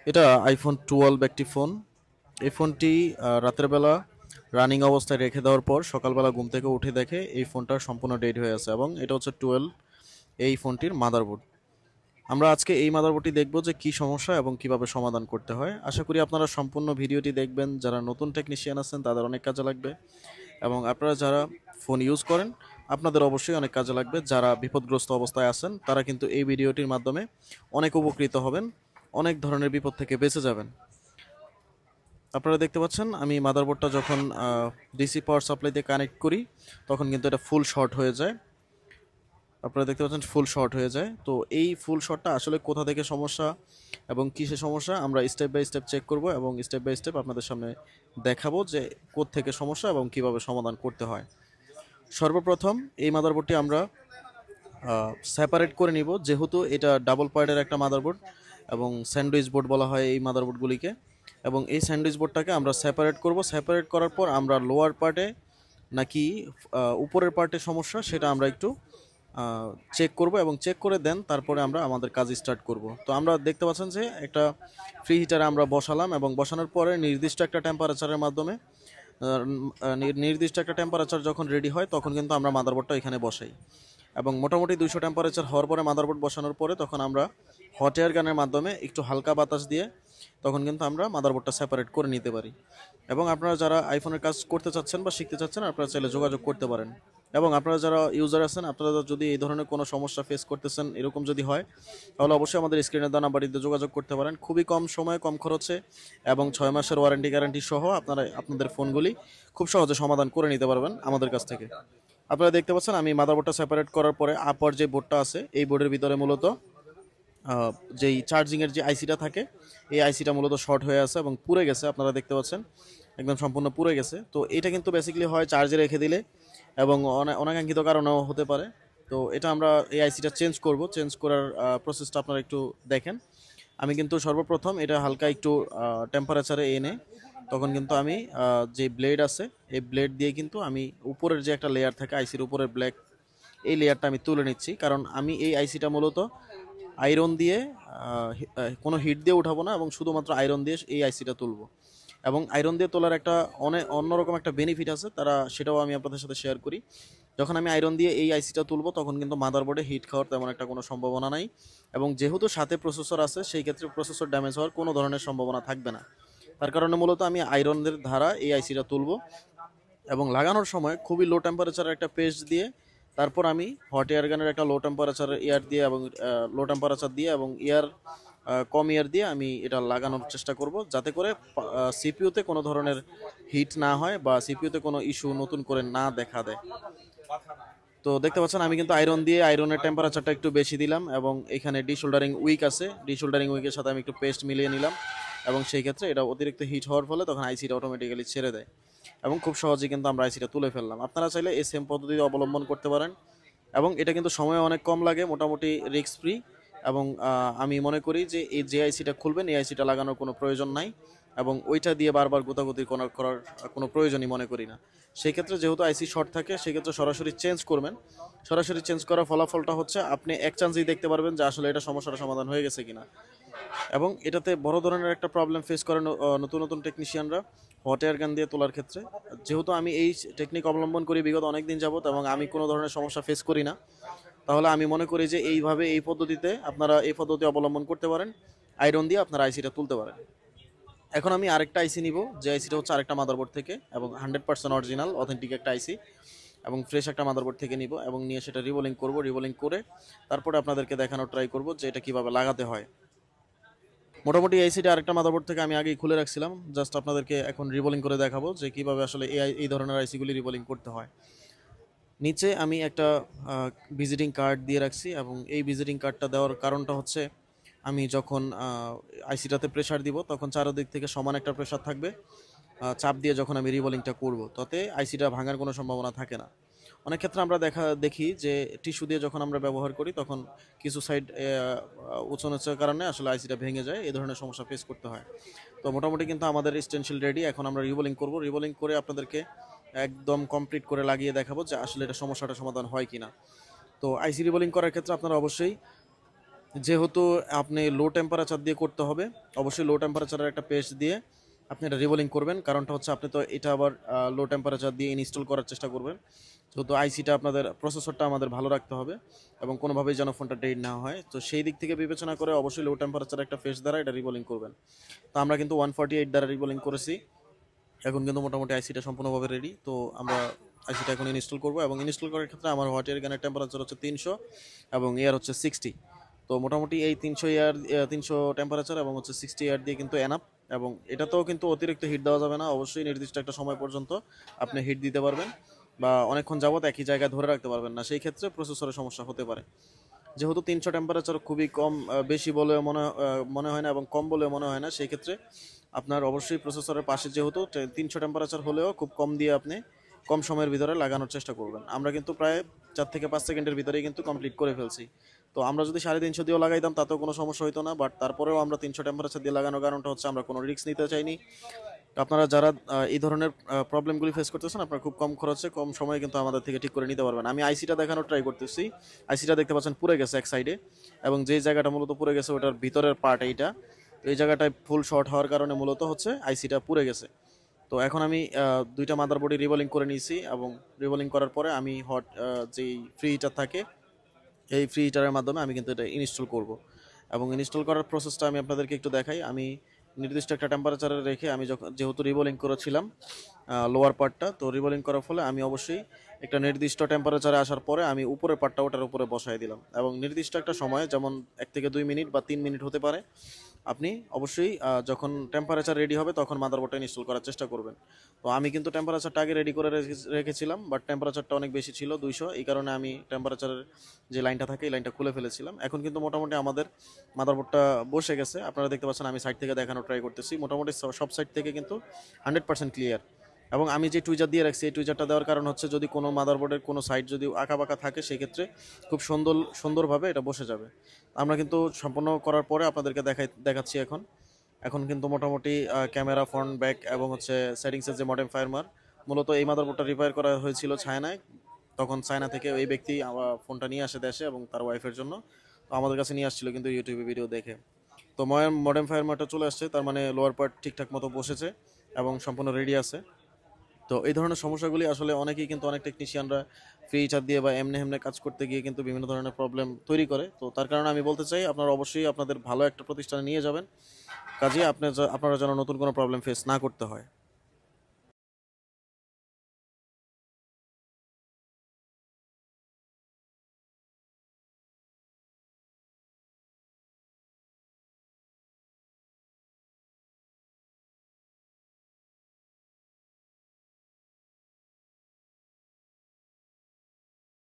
এটা আইফোন 12 একটি ফোন। এই ফোনটি রাতের বেলা রানিং অবস্থায় রেখে দেওয়ার পর সকালবেলা ঘুম থেকে উঠে দেখে এই ফোনটা সম্পূর্ণ ডেড হয়ে আছে এবং এটা হচ্ছে 12 এই ফোনটির মাদারবোর্ড। আমরা আজকে এই মাদারবোর্ডটি দেখব যে কি সমস্যা এবং কিভাবে সমাধান করতে হয়। আশা করি আপনারা সম্পূর্ণ ভিডিওটি দেখবেন। যারা নতুন টেকনিশিয়ান আছেন তাদের অনেক কাজে লাগবে এবং আপনারা যারা ফোন ইউজ করেন আপনাদের অবশ্যই অনেক কাজে লাগবে। যারা বিপদগ্রস্ত অবস্থায় আছেন তারা কিন্তু এই ভিডিওটির মাধ্যমে অনেক উপকৃত হবেন, অনেক ধরনের বিপদ থেকে বেঁচে যাবেন। আপনারা দেখতে পাচ্ছেন আমি মাদারবোর্ডটা যখন ডিসি পাওয়ার সাপ্লাই দিয়ে কানেক্ট করি তখন কিন্তু এটা ফুল শর্ট হয়ে যায়। আপনারা দেখতে পাচ্ছেন ফুল শর্ট হয়ে যায়। তো এই ফুল শর্টটা আসলে কোথা থেকে সমস্যা এবং কিসের সমস্যা আমরা স্টেপ বাই স্টেপ চেক করব এবং স্টেপ বাই স্টেপ আপনাদের সামনে দেখাবো যে কোথা থেকে সমস্যা এবং কিভাবে সমাধান করতে হয়। সর্বপ্রথম এই মাদারবোর্ডটি আমরা সেপারেট করে নিব, যেহেতু এটা ডাবল পার্টের একটা মাদারবোর্ড এবং স্যান্ডউইচ বোর্ড বলা হয় এই মাদারবোর্ডগুলিকে। এবং এই স্যান্ডউইচ বোর্ডটাকে আমরা সেপারেট করব। সেপারেট করার পর আমরা লোয়ার পার্টে নাকি উপরের পার্টে সমস্যা সেটা আমরা একটু চেক করব এবং চেক করে দেন তারপরে আমরা আমাদের কাজ স্টার্ট করব। তো আমরা দেখতে পাচ্ছেন যে একটা ফ্রি হিটারে আমরা বসালাম এবং বসানোর পরে নির্দিষ্ট একটা টেম্পারেচারের মাধ্যমে নির্দিষ্ট একটা টেম্পারেচার যখন রেডি হয় তখন কিন্তু আমরা মাদারবোর্ডটা এখানে বসাই এবং মোটামুটি 200 টেম্পারেচার হওয়ার পরে মাদারবোর্ড বসানোর পরে তখন আমরা হট এয়ার গানের মাধ্যমে একটু হালকা বাতাস দিয়ে তখন কিন্তু আমরা মাদারবোর্ডটা সেপারেট করে নিতে পারি। এবং আপনারা যারা আইফোনের কাজ করতে চাচ্ছেন বা শিখতে চাচ্ছেন আপনারা চাইলে যোগাযোগ করতে পারেন। এবং আপনারা যারা ইউজার আছেন আপনারা যদি এই ধরনের কোনো সমস্যা ফেস করতেছেন এরকম যদি হয় তাহলে অবশ্যই আমাদের স্ক্রিনে দেওয়া নাম্বারটিতে যোগাযোগ করতে পারেন। খুবই কম সময়ে কম খরচে এবং 6 মাসের ওয়ারেন্টি গ্যারান্টি সহ আপনারা আপনাদের ফোনগুলি খুব সহজে সমাধান করে নিতে পারবেন আমাদের কাছ থেকে। আপনারা দেখতে পাচ্ছেন আমি মাদারবোর্ডটা সেপারেট করার পরে আপার যে বোর্ডটা আছে এই বোর্ডের ভিতরে মূলত যেই চার্জিংয়ের যে আইসিটা থাকে এই আইসিটা মূলত শর্ট হয়ে আছে এবং পুড়ে গেছে। আপনারা দেখতে পাচ্ছেন একদম সম্পূর্ণ পুড়ে গেছে। তো এটা কিন্তু বেসিক্যালি হয় চার্জে রেখে দিলে এবং অনাকাঙ্ক্ষিত কারণেও হতে পারে। তো এটা আমরা এই আইসিটা চেঞ্জ করব। চেঞ্জ করার প্রসেসটা আপনারা একটু দেখেন। আমি কিন্তু সর্বপ্রথম এটা হালকা একটু টেম্পারেচারে এনে তখন কিন্তু আমি যে ব্লেড আছে এই ব্লেড দিয়ে কিন্তু আমি উপরের যে একটা লেয়ার থাকে আইসির উপরের ব্ল্যাক এই লেয়ারটা আমি তুলে নিচ্ছি। কারণ আমি এই আইসিটা মূলত আয়রন দিয়ে কোনো হিট দিয়ে উঠাবো না এবং শুধুমাত্র আয়রন দিয়ে এই আইসিটা তুলবো। এবং আয়রন দিয়ে তোলার একটা অন্যরকম একটা বেনিফিট আছে, সেটাও আমি আপনাদের সাথে শেয়ার করি। যখন আমি আয়রন দিয়ে এই আইসিটা তুলবো তখন কিন্তু মাদারবোর্ডে হিট খাওয়ার তেমন একটা কোনো সম্ভাবনা নাই এবং যেহেতু সাথে প্রসেসর আছে সেই ক্ষেত্রে প্রসেসর ড্যামেজ হওয়ার কোনো ধরনের সম্ভাবনা থাকবে না। তার কারণে মূলত আমি আয়রনের ধারা এই আইসিটা তুলবো এবং লাগানোর সময় খুবই লো টেম্পারেচারের একটা পেস্ট দিয়ে তারপর আমি হট এয়ার গানের একটা লো টেম্পারেচারের এয়ার দিয়ে এবং লো টেম্পারেচার দিয়ে এবং এয়ার কম এয়ার দিয়ে আমি এটা লাগানোর চেষ্টা করব, যাতে করে সিপিইউতে কোনো ধরনের হিট না হয় বা সিপিইউতে কোনো ইস্যু নতুন করে না দেখা দেয়। তো দেখতে পাচ্ছেন আমি কিন্তু আয়রন দিয়ে আয়রনের টেম্পারেচারটা একটু বেশি দিলাম এবং এখানে ডিশোল্ডারিং উইক আছে, ডিশোল্ডারিং উইকের সাথে আমি একটু পেস্ট মিলিয়ে নিলাম এবং সেই ক্ষেত্রে এটা অতিরিক্ত হিট হওয়ার ফলে তখন আইসিটা অটোমেটিক্যালি ছেড়ে দেয় এবং খুব সহজেই কিন্তু আমরা আইসিটা তুলে ফেললাম। আপনারা চাইলে এই সেম পদ্ধতি অবলম্বন করতে পারেন এবং এটা কিন্তু সময় অনেক কম লাগে, মোটামুটি রিস্ক ফ্রি। এবং আমি মনে করি যে এই যে আইসিটা খুলবেন এই আইসিটা লাগানোর কোনো প্রয়োজন নাই এবং ওইটা দিয়ে বারবার গোতাগুতি করার কোনো প্রয়োজনই মনে করি না। সেই ক্ষেত্রে যেহেতু আইসি শর্ট থাকে সেক্ষেত্রে সরাসরি চেঞ্জ করবেন। সরাসরি চেঞ্জ করার ফলাফলটা হচ্ছে আপনি এক চান্সেই দেখতে পারবেন যে আসলে এটা সমস্যাটা সমাধান হয়ে গেছে কিনা। এবং এটাতে বড় ধরনের একটা প্রবলেম ফেস করে নতুন নতুন টেকনিশিয়ানরা হট এয়ার গান দিয়ে তোলার ক্ষেত্রে। যেহেতু আমি এই টেকনিক অবলম্বন করি বিগত অনেক দিন যাবত এবং আমি কোনো ধরনের সমস্যা ফেস করি না, তাহলে আমি মনে করি যে এইভাবে এই পদ্ধতিতে আপনারা এই পদ্ধতি অবলম্বন করতে পারেন, আয়রন দিয়ে আপনারা আইসিটা তুলতে পারেন। এখন আমি আরেকটা আইসি নিব, যে আইসিটা হচ্ছে আরেকটা মাদারবোর্ড থেকে এবং 100% অরিজিনাল অথেন্টিক একটা আইসি এবং ফ্রেশ একটা মাদারবোর্ড থেকে নিব এবং নিয়ে সেটা রিবোলিং করব। রিবোলিং করে তারপরে আপনাদেরকে দেখানোর ট্রাই করব যে এটা কীভাবে লাগাতে হয়। মোটামুটি আইসিটা আরেকটা মাদারবোর্ড থেকে আমি আগেই খুলে রাখছিলাম, জাস্ট আপনাদেরকে এখন রিবোলিং করে দেখাবো যে কীভাবে আসলে এই ধরনের আইসিগুলি রিবোলিং করতে হয়। নিচে আমি একটা ভিজিটিং কার্ড দিয়ে রাখছি এবং এই ভিজিটিং কার্ডটা দেওয়ার কারণটা হচ্ছে আমি যখন আইসিটাতে প্রেশার দিব তখন চারদিক থেকে সমান একটা প্রেশার থাকবে। চাপ দিয়ে যখন আমি রিবোলিংটা করব তাতে আইসিটা ভাঙার কোনো সম্ভাবনা থাকে না। অনেক ক্ষেত্রে আমরা দেখি যে টিস্যু দিয়ে যখন আমরা ব্যবহার করি তখন কিছু সাইড উঁচু নিচের কারণে আসলে আইসিটা ভেঙে যায়, এই ধরনের সমস্যা ফেস করতে হয়। তো মোটামুটি কিন্তু আমাদের স্টেনসিল রেডি। এখন আমরা রিবোলিং করব। রিবোলিং করে আপনাদেরকে একদম কমপ্লিট করে লাগিয়ে দেখাবো যে আসলে এটা সমস্যাটা সমাধান হয় কিনা। তো আইসি রিবোলিং করার ক্ষেত্রে আপনারা অবশ্যই যেহেতু আপনি লো টেম্পারেচার দিয়ে করতে হবে, অবশ্যই লো টেম্পারেচারের একটা পেস্ট দিয়ে আপনি এটা রিবোলিং করবেন। কারণটা হচ্ছে আপনি তো এটা আবার লো টেম্পারেচার দিয়ে ইনস্টল করার চেষ্টা করবেন, যেহেতু আইসিটা আপনাদের প্রসেসরটা আমাদের ভালো রাখতে হবে এবং কোনোভাবেই যেন ফোনটা ডেড না হয়। তো সেই দিক থেকে বিবেচনা করে অবশ্যই লো টেম্পারেচার একটা পেস্ট দ্বারা এটা রিবোলিং করবেন। তো আমরা কিন্তু 148 দ্বারা রিবোলিং করেছি। এখন কিন্তু মোটামুটি আইসিটা সম্পূর্ণভাবে রেডি। তো আমরা আইসিটা এখন ইনস্টল করব এবং ইনস্টল করার ক্ষেত্রে আমার হট এয়ার গানের টেম্পারেচার হচ্ছে 300 এবং এয়ার হচ্ছে 60। তো মোটামুটি এই 300 এয়ার 300 টেম্পারেচার এবং হচ্ছে 60 এয়ার দিয়ে কিন্তু এনাফ। এবং এটাতেও কিন্তু অতিরিক্ত হিট দেওয়া যাবে না, অবশ্যই নির্দিষ্ট একটা সময় পর্যন্ত আপনি হিট দিতে পারবেন বা অনেকক্ষণ যাবত একই জায়গায় ধরে রাখতে পারবেন না, সেই ক্ষেত্রে প্রসেসরের সমস্যা হতে পারে। যেহেতু 300 টেম্পারেচার খুবই কম, বেশি বলে মনে হয় না এবং কম বলে মনে হয় না, সেই ক্ষেত্রে আপনার অবশ্যই প্রসেসরের পাশে যেহেতু 300 টেম্পারেচার হলেও খুব কম দিয়ে আপনি কম সময়ের ভিতরে লাগানোর চেষ্টা করবেন। আমরা কিন্তু প্রায় 4 থেকে 5 সেকেন্ডের ভিতরেই কিন্তু কমপ্লিট করে ফেলছি। তো আমরা যদি 350 দিয়েও লাগাইতাম তাতেও কোনো সমস্যা হতো না, বাট তারপরেও আমরা 300 টেম্পারেচার দিয়ে লাগানোর কারণটা হচ্ছে আমরা কোনো রিস্ক নিতে চাইনি। আপনারা যারা এই ধরনের প্রবলেমগুলি ফেস করতেছেন, আপনারা খুব কম খরচে কম সময়ে কিন্তু আমাদের থেকে ঠিক করে নিতে পারবেন। আমি আইসিটা দেখানোর ট্রাই করতেছি। আইসিটা দেখতে পাচ্ছেন পুড়ে গেছে এক সাইডে, এবং যেই জায়গাটা মূলত পুড়ে গেছে ওটার ভিতরের পার্ট এইটা। তো এই জায়গাটায় ফুল শর্ট হওয়ার কারণে মূলত হচ্ছে আইসিটা পুড়ে গেছে। তো এখন আমি দুইটা মাদারবোর্ডে রিবোলিং করে নিয়েছি এবং রিবোলিং করার পরে আমি যেই ফ্রি হিটার থাকে এই ফ্রি হিটারের মাধ্যমে আমি কিন্তু এটা ইনস্টল করব। এবং ইনস্টল করার প্রসেসটা আমি আপনাদেরকে একটু দেখাই। আমি নির্দিষ্ট একটা টেম্পারেচারে রেখে আমি যেহেতু রিবোলিং করেছিলাম লোয়ার পার্টটা, তো রিবোলিং করার ফলে আমি অবশ্যই একটা নির্দিষ্ট টেম্পারেচারে আসার পরে আমি উপরের পার্টটা ওটার উপরে বসাই দিলাম এবং নির্দিষ্ট একটা সময়, যেমন 1 থেকে 2 মিনিট বা 3 মিনিট হতে পারে, আপনি অবশ্যই যখন টেম্পারেচার রেডি হবে তখন মাদারবোর্ডটা ইনস্টল করার চেষ্টা করবেন। তো আমি কিন্তু টেম্পারেচারটা আগে রেডি করে রেখেছিলাম, বাট টেম্পারেচারটা অনেক বেশি ছিল 200, এই কারণে আমি টেম্পারেচারের যে লাইনটা থাকে এই লাইনটা খুলে ফেলেছিলাম। এখন কিন্তু মোটামুটি আমাদের মাদারবোর্ডটা বসে গেছে, আপনারা দেখতে পাচ্ছেন আমি সাইড থেকে দেখানোর ট্রাই করতেছি। মোটামুটি সব সাইড থেকে কিন্তু 100% ক্লিয়ার। এবং আমি যে টুইজার দিয়ে রাখছি এই টুইজারটা দেওয়ার কারণ হচ্ছে যদি কোনো মাদারবোর্ডের কোনো সাইড যদি আঁকা বাঁকা থাকে সেক্ষেত্রে খুব সুন্দরভাবে এটা বসে যাবে। আমরা কিন্তু সম্পূর্ণ করার পরে আপনাদেরকে দেখাচ্ছি। এখন এখন কিন্তু মোটামুটি ক্যামেরা, ফ্রন্ট, ব্যাক এবং হচ্ছে সেটিংসের যে মডেম ফায়ারমার, মূলত এই মাদারবোর্ডটা রিপেয়ার করা হয়েছিল চায়নায়। তখন চায়না থেকে ওই ব্যক্তি আমার ফোনটা নিয়ে আসে দেশে এবং তার ওয়াইফের জন্য। তো আমাদের কাছে নিয়ে আসছিল কিন্তু ইউটিউবে ভিডিও দেখে। তো মডেম ফায়ারমারটা চলে আসছে, তার মানে লোয়ার পার্ট ঠিকঠাক মতো বসেছে এবং সম্পূর্ণ রেডি আছে। তো এই ধরনের সমস্যাগুলি আসলে অনেকেই কিন্তু অনেক টেকনিশিয়ানরা ফ্রি চার দিয়ে বা এমনি এমনি কাজ করতে গিয়ে কিন্তু বিভিন্ন ধরনের প্রবলেম তৈরি করে। তো তার কারণে আমি বলতে চাই আপনারা অবশ্যই আপনাদের ভালো একটা প্রতিষ্ঠানে নিয়ে যাবেন, কাজে আপনারা যেন নতুন কোনো প্রবলেম ফেস না করতে হয়।